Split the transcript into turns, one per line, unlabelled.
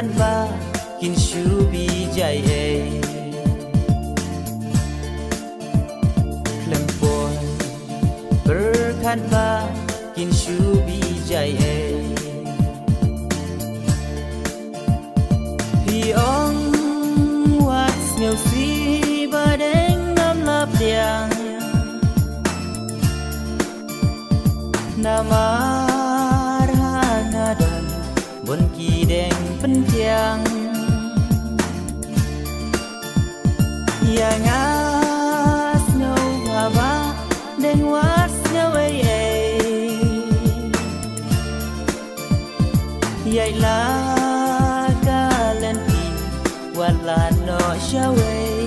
khăn ba kin shu bi jai e klem boy khăn ba kin shu bi jai e pi ong wat smell si ba deng nam lap diang namar hanadan bon ki deng pen tiang yang as no baba deng was no way yai la ka len pi wat la no shawe